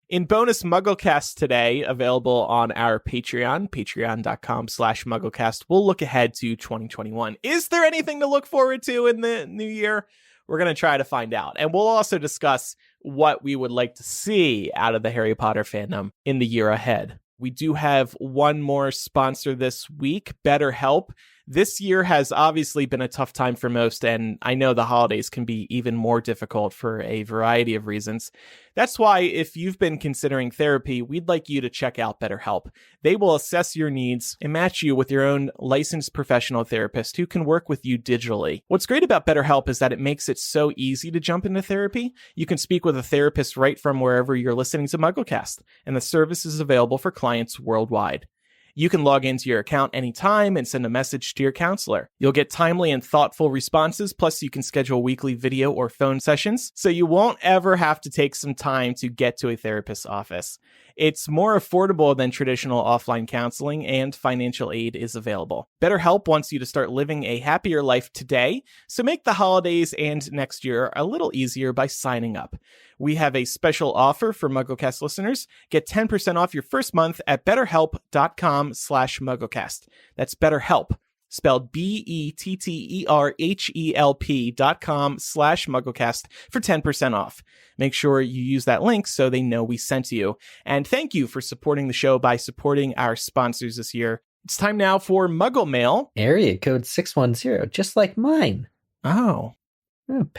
In bonus MuggleCast today, available on our Patreon, patreon.com/MuggleCast, we'll look ahead to 2021. Is there anything to look forward to in the new year? We're going to try to find out. And we'll also discuss what we would like to see out of the Harry Potter fandom in the year ahead. We do have one more sponsor this week, BetterHelp. This year has obviously been a tough time for most, and I know the holidays can be even more difficult for a variety of reasons. That's why if you've been considering therapy, we'd like you to check out BetterHelp. They will assess your needs and match you with your own licensed professional therapist who can work with you digitally. What's great about BetterHelp is that it makes it so easy to jump into therapy. You can speak with a therapist right from wherever you're listening to MuggleCast, and the service is available for clients worldwide. You can log into your account anytime and send a message to your counselor. You'll get timely and thoughtful responses, plus you can schedule weekly video or phone sessions, so you won't ever have to take some time to get to a therapist's office. It's more affordable than traditional offline counseling, and financial aid is available. BetterHelp wants you to start living a happier life today, so make the holidays and next year a little easier by signing up. we have a special offer for MuggleCast listeners. Get 10% off your first month at betterhelp.com/MuggleCast. That's BetterHelp, spelled BetterHelp.com/MuggleCast for 10% off. Make sure you use that link so they know we sent you. And thank you for supporting the show by supporting our sponsors this year. It's time now for Muggle Mail. Area code 610, just like mine. Oh.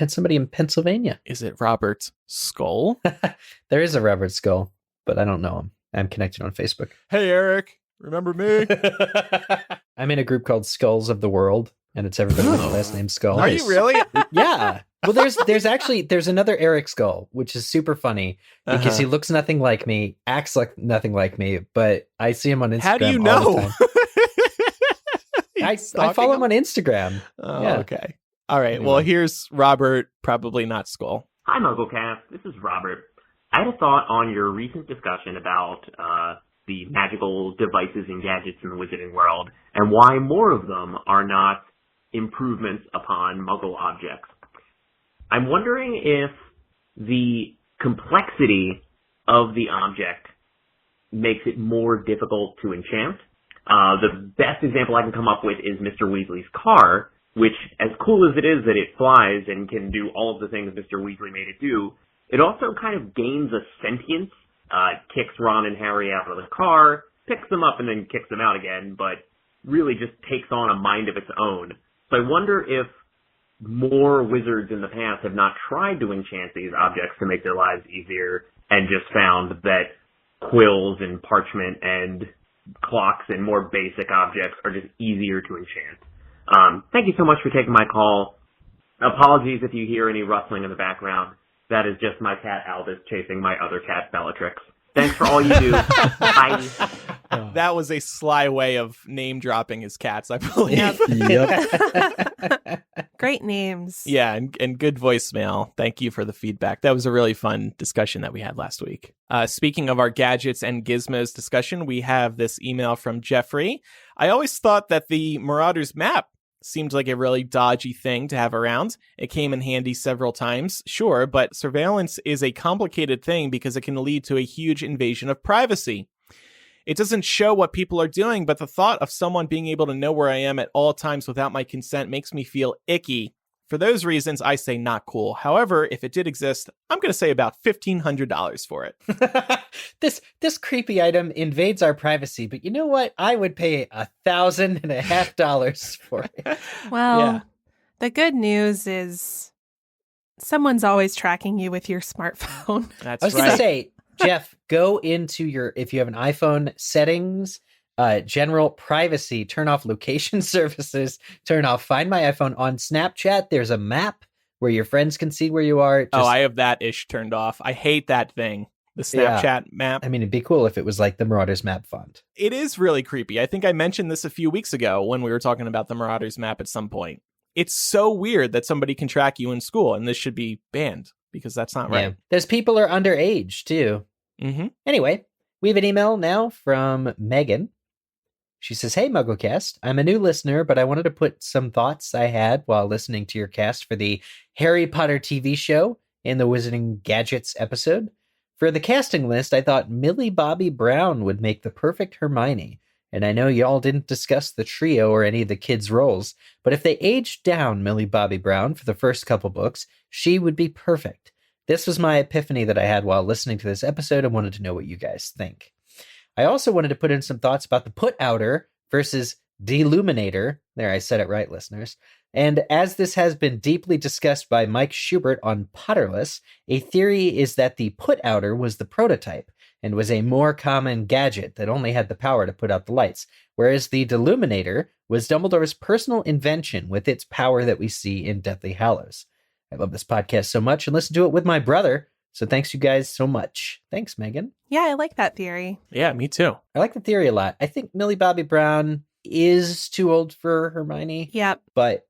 Somebody in Pennsylvania. Is it Robert Skull? There is a Robert Skull, but I don't know him. I'm connected on Facebook. Hey, Eric. Remember me? I'm in a group called Skulls of the World, and it's everybody with the last name Skull. Are you really? Yeah. Well, there's another Eric Skull, which is super funny because he looks nothing like me, acts like nothing like me, but I see him on Instagram. How do you all know? the time. I follow him on Instagram. Oh, yeah. Okay. All right. Well, here's Robert, probably not Skull. Hi, MuggleCast. This is Robert. I had a thought on your recent discussion about the magical devices and gadgets in the wizarding world and why more of them are not improvements upon Muggle objects. I'm wondering if the complexity of the object makes it more difficult to enchant. The best example I can come up with is Mr. Weasley's car, which, as cool as it is that it flies and can do all of the things Mr. Weasley made it do, it also kind of gains a sentience. It kicks Ron and Harry out of the car, picks them up and then kicks them out again, but really just takes on a mind of its own. So I wonder if more wizards in the past have not tried to enchant these objects to make their lives easier and just found that quills and parchment and clocks and more basic objects are just easier to enchant. Thank you so much for taking my call. Apologies if you hear any rustling in the background. That is just my cat Albus chasing my other cat Bellatrix. Thanks for all you do. Bye. That was a sly way of name dropping his cats, I believe. Yep. Great names. Yeah, and good voicemail. Thank you for the feedback. That was a really fun discussion that we had last week. Speaking of our gadgets and gizmos discussion, we have this email from Jeffrey. I always thought that the Marauders map seemed like a really dodgy thing to have around. It came in handy several times, sure, but surveillance is a complicated thing because it can lead to a huge invasion of privacy. It doesn't show what people are doing, but the thought of someone being able to know where I am at all times without my consent makes me feel icky. For those reasons, I say not cool. However, if it did exist, I'm going to say about $1,500 for it. This creepy item invades our privacy, but you know what? I would pay $1,500 for it. Well, the good news is someone's always tracking you with your smartphone. That's I was going to say, Jeff, go into if you have an iPhone, settings, general privacy, turn off location services, turn off Find My iPhone. On Snapchat, there's a map where your friends can see where you are. I have that ish turned off. I hate that thing. The Snapchat map. I mean, it'd be cool if it was like the Marauders map font. It is really creepy. I think I mentioned this a few weeks ago when we were talking about the Marauders map at some point. It's so weird that somebody can track you in school, and this should be banned because that's not right. Yeah. Those people are underage, too. Mm-hmm. Anyway, we have an email now from Megan. She says, "Hey, MuggleCast, I'm a new listener, but I wanted to put some thoughts I had while listening to your cast for the Harry Potter TV show in the Wizarding Gadgets episode. For the casting list, I thought Millie Bobby Brown would make the perfect Hermione. And I know y'all didn't discuss the trio or any of the kids' roles, but if they aged down Millie Bobby Brown for the first couple books, she would be perfect. This was my epiphany that I had while listening to this episode and wanted to know what you guys think. I also wanted to put in some thoughts about the put-outer versus deluminator. There, I said it right, listeners. And as this has been deeply discussed by Mike Schubert on Potterless, a theory is that the put-outer was the prototype and was a more common gadget that only had the power to put out the lights, whereas the deluminator was Dumbledore's personal invention with its power that we see in Deathly Hallows. I love this podcast so much and listen to it with my brother, so thanks you guys so much. Thanks, Megan. Yeah, I like that theory. Yeah, me too. I like the theory a lot. I think Millie Bobby Brown is too old for Hermione. Yep. But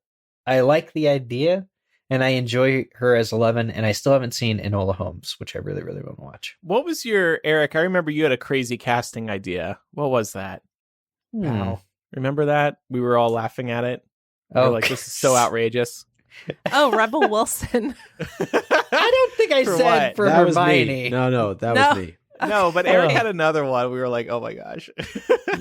I like the idea, and I enjoy her as 11, and I still haven't seen Enola Holmes, which I really, really want to watch. What was your, Eric, I remember you had a crazy casting idea. What was that? Wow. Remember that? We were all laughing at it. We were like, this is so outrageous. Oh, Rebel Wilson. I don't think I For said what? for That was Hermione. me. No, that No. was me. No, but Eric had another one. We were like, oh my gosh.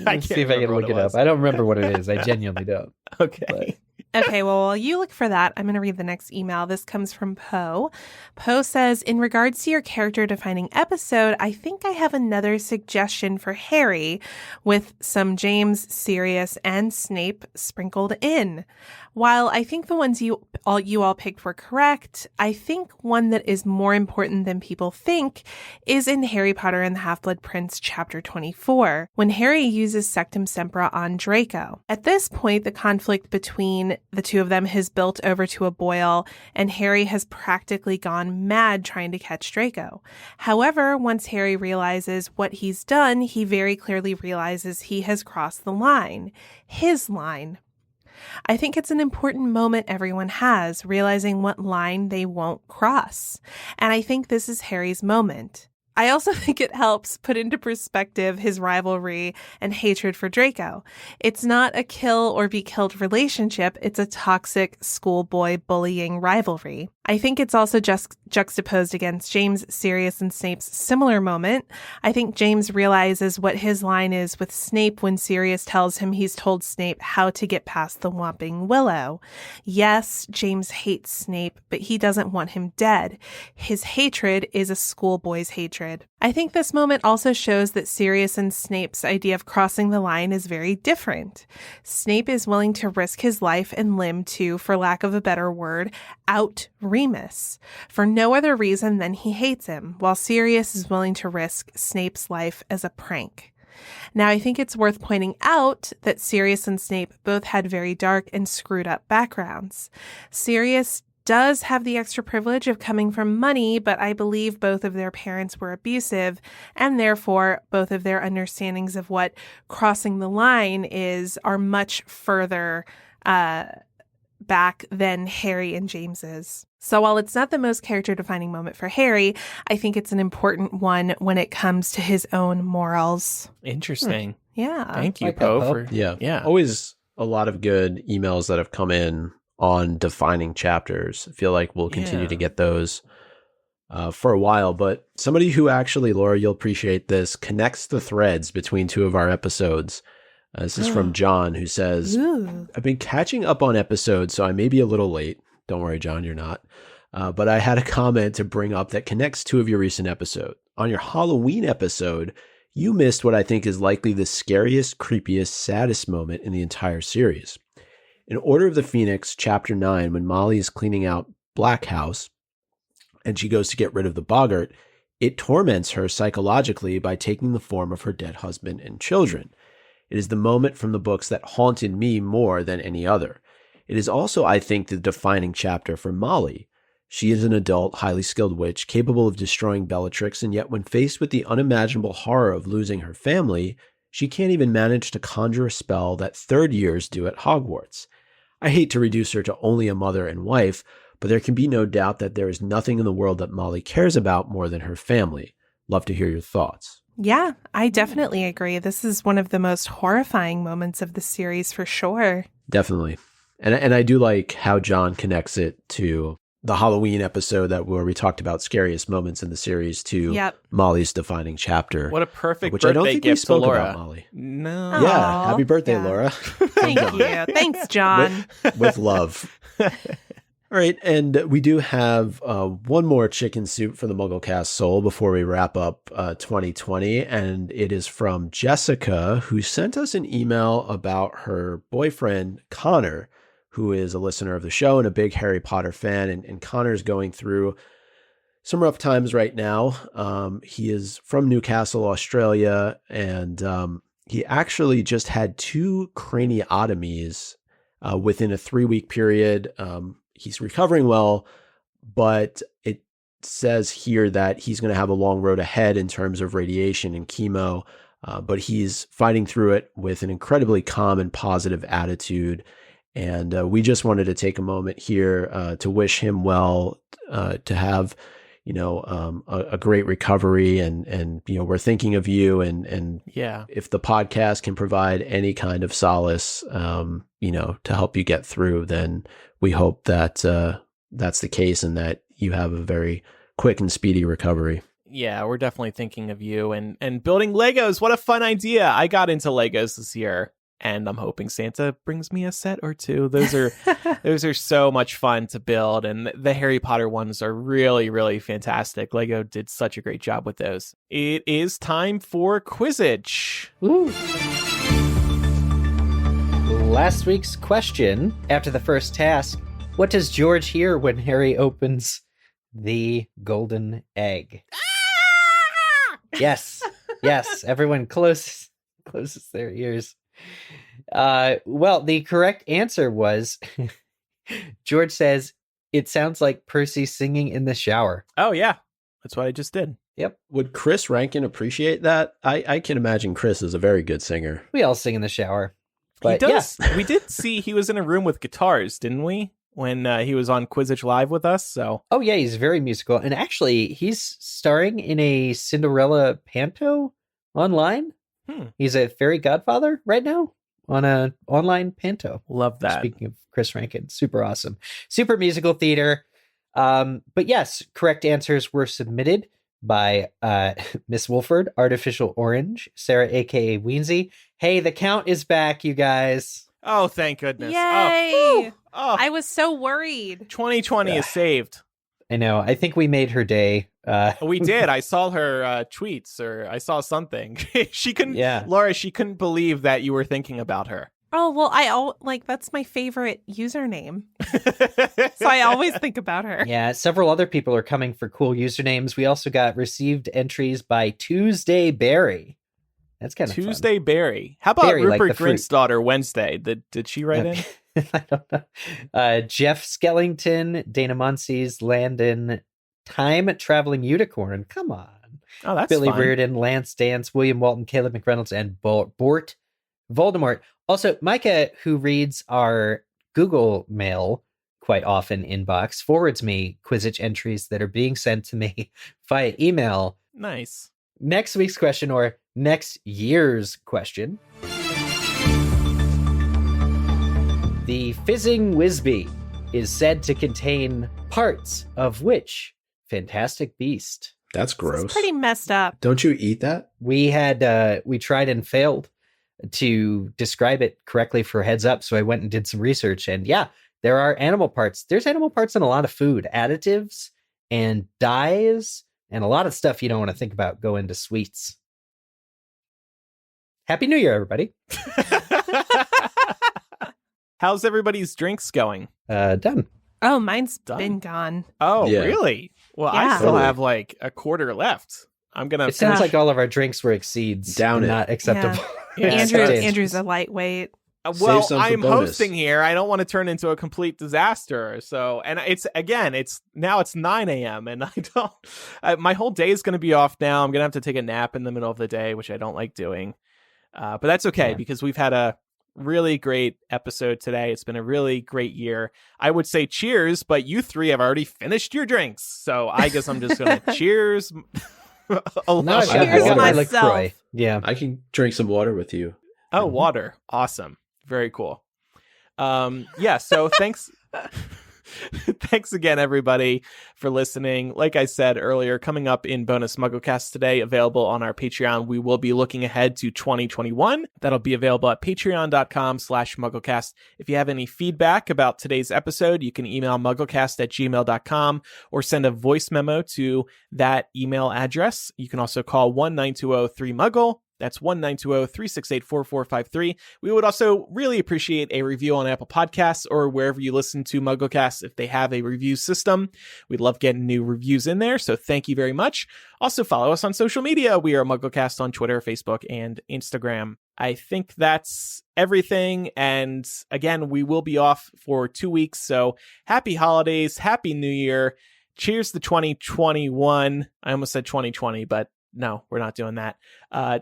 Let's see if I can look it up. I don't remember what it is. I genuinely don't. Okay. Okay, well, while you look for that, I'm going to read the next email. This comes from Poe. Poe says, in regards to your character-defining episode, I think I have another suggestion for Harry with some James, Sirius, and Snape sprinkled in. While I think the ones you all picked were correct, I think one that is more important than people think is in Harry Potter and the Half-Blood Prince, Chapter 24, when Harry uses Sectum Sempra on Draco. At this point, the conflict between the two of them has built over to a boil, and Harry has practically gone mad trying to catch Draco. However, once Harry realizes what he's done, he very clearly realizes he has crossed the line. His line. I think it's an important moment everyone has, realizing what line they won't cross. And I think this is Harry's moment. I also think it helps put into perspective his rivalry and hatred for Draco. It's not a kill or be killed relationship. It's a toxic schoolboy bullying rivalry. I think it's also just juxtaposed against James, Sirius, and Snape's similar moment. I think James realizes what his line is with Snape when Sirius tells him he's told Snape how to get past the Whomping Willow. Yes, James hates Snape, but he doesn't want him dead. His hatred is a schoolboy's hatred. I think this moment also shows that Sirius and Snape's idea of crossing the line is very different. Snape is willing to risk his life and limb to, for lack of a better word, out Remus, for no other reason than he hates him, while Sirius is willing to risk Snape's life as a prank. Now, I think it's worth pointing out that Sirius and Snape both had very dark and screwed up backgrounds. Sirius does have the extra privilege of coming from money, but I believe both of their parents were abusive, and therefore both of their understandings of what crossing the line is are much further back than Harry and James's. So while it's not the most character-defining moment for Harry, I think it's an important one when it comes to his own morals. Interesting. Yeah. Thank you, Like that, Poe. Poe. Yeah. Always a lot of good emails that have come in on defining chapters. I feel like we'll continue to get those for a while. But somebody who actually, Laura, you'll appreciate this, connects the threads between two of our episodes. This is from John, who says, Ooh. I've been catching up on episodes, so I may be a little late. Don't worry, John, you're not. But I had a comment to bring up that connects two of your recent episodes. On your Halloween episode, you missed what I think is likely the scariest, creepiest, saddest moment in the entire series. In Order of the Phoenix, Chapter 9, when Molly is cleaning out Black House and she goes to get rid of the boggart, it torments her psychologically by taking the form of her dead husband and children. It is the moment from the books that haunted me more than any other. It is also, I think, the defining chapter for Molly. She is an adult, highly skilled witch, capable of destroying Bellatrix, and yet when faced with the unimaginable horror of losing her family, she can't even manage to conjure a spell that third years do at Hogwarts. I hate to reduce her to only a mother and wife, but there can be no doubt that there is nothing in the world that Molly cares about more than her family. Love to hear your thoughts. Yeah, I definitely agree. This is one of the most horrifying moments of the series for sure. Definitely. And I do like how John connects it to the Halloween episode where we talked about scariest moments in the series to Molly's defining chapter. What a perfect which birthday I don't think we gift to spoke Laura. about, Molly. No. Aw, Yeah, happy birthday, yeah. Laura. Thank you. Thanks, John. With love. All right, and we do have one more chicken soup for the MuggleCast soul before we wrap up 2020, and it is from Jessica, who sent us an email about her boyfriend, Connor, who is a listener of the show and a big Harry Potter fan, and Connor's going through some rough times right now. He is from Newcastle, Australia, and he actually just had 2 craniotomies within a 3-week period. He's recovering well, but it says here that he's going to have a long road ahead in terms of radiation and chemo, but he's fighting through it with an incredibly calm and positive attitude. And we just wanted to take a moment here to wish him well, to have, a great recovery, and we're thinking of you, and if the podcast can provide any kind of solace, to help you get through, then we hope that that's the case and that you have a very quick and speedy recovery. Yeah, we're definitely thinking of you and building Legos. What a fun idea. I got into Legos this year, and I'm hoping Santa brings me a set or two. Those are so much fun to build, and the Harry Potter ones are really, really fantastic. Lego did such a great job with those. It is time for Quizzitch. Woo. Last week's question, after the first task, what does George hear when Harry opens the golden egg? Yes, everyone closes their ears. Well, the correct answer was, George says, it sounds like Percy singing in the shower. Oh, yeah. That's what I just did. Yep. Would Chris Rankin appreciate that? I can imagine Chris is a very good singer. We all sing in the shower. But he does. Yeah. We did see he was in a room with guitars, didn't we? When he was on Quizzitch Live with us. So, oh yeah, he's very musical, and actually, he's starring in a Cinderella panto online. He's a fairy godfather right now on a online panto. Love that. Speaking of Chris Rankin, super awesome, super musical theater. But yes, correct answers were submitted by Miss Wolford, Artificial Orange, Sarah, aka Weensy. Hey, the count is back, you guys. Oh, thank goodness. Yay! Oh. I was so worried. 2020 is saved. I know. I think we made her day. We did. I saw her tweets, or I saw something. She couldn't, Laura, she couldn't believe that you were thinking about her. Oh, well, that's my favorite username. So I always think about her. Yeah, several other people are coming for cool usernames. We also got received entries by Tuesday Berry. That's kind of Tuesday fun. Berry. How about Berry, Rupert like Grint's daughter, Wednesday? Did she write in? I don't know. Jeff Skellington, Dana Muncies, Landon, Time Traveling Unicorn. Come on. Oh, that's Billy fun. Reardon, Lance Dance, William Walton, Caleb McReynolds, and Bort Voldemort. Also, Micah, who reads our Google Mail quite often inbox, forwards me Quizzitch entries that are being sent to me via email. Nice. Next week's question, or next year's question. The Fizzing Whizbee is said to contain parts of which fantastic beast? That's gross. It's pretty messed up. Don't you eat that? We had we tried and failed to describe it correctly for Heads Up, so I went and did some research, and yeah, there are animal parts. There's animal parts in a lot of food, additives and dyes, and a lot of stuff you don't want to think about go into sweets. Happy New Year, everybody. How's everybody's drinks going? Done. Oh, mine's been gone. Oh, yeah. Really? Well, yeah. I still have like a quarter left. I'm gonna. It sounds like all of our drinks were exceeds. Down it. Not acceptable. Yeah. Andrew's a lightweight. Well, I'm hosting here. I don't want to turn into a complete disaster. So, and it's 9 a.m. and I don't. My whole day is going to be off now. I'm going to have to take a nap in the middle of the day, which I don't like doing. But that's okay because we've had a really great episode today. It's been a really great year. I would say cheers, but you three have already finished your drinks, so I guess I'm just going to cheers. No, cheers myself. Yeah, I can drink some water with you. Oh, water. Awesome. Very cool. Yeah, so thanks. Thanks again, everybody, for listening. Like I said earlier, coming up in bonus MuggleCast today, available on our Patreon, we will be looking ahead to 2021. That'll be available at patreon.com/MuggleCast. If you have any feedback about today's episode, you can email mugglecast@gmail.com or send a voice memo to that email address. You can also call 1-920-3-MUGGLE. That's 1-920-368-4453. We would also really appreciate a review on Apple Podcasts or wherever you listen to MuggleCast if they have a review system. We'd love getting new reviews in there, so thank you very much. Also, follow us on social media. We are MuggleCast on Twitter, Facebook, and Instagram. I think that's everything. And again, we will be off for 2 weeks, so happy holidays, happy New Year. Cheers to 2021. I almost said 2020, but no, we're not doing that.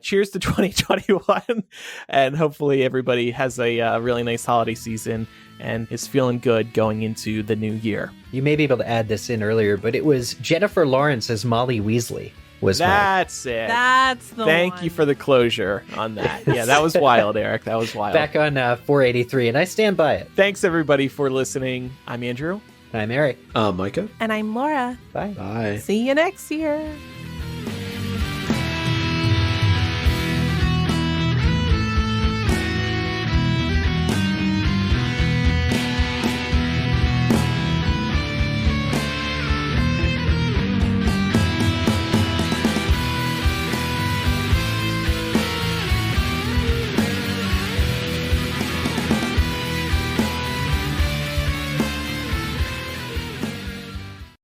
Cheers to 2021. And hopefully everybody has a really nice holiday season and is feeling good going into the new year. You may be able to add this in earlier, but it was Jennifer Lawrence as Molly Weasley. was That's it. That's the Thank one. you for the closure on that. Yeah, that was wild, Eric. That was wild. back on 483, and I stand by it. Thanks, everybody, for listening. I'm Andrew. I'm Eric. Micah? And I'm Laura. Bye. Bye. See you next year.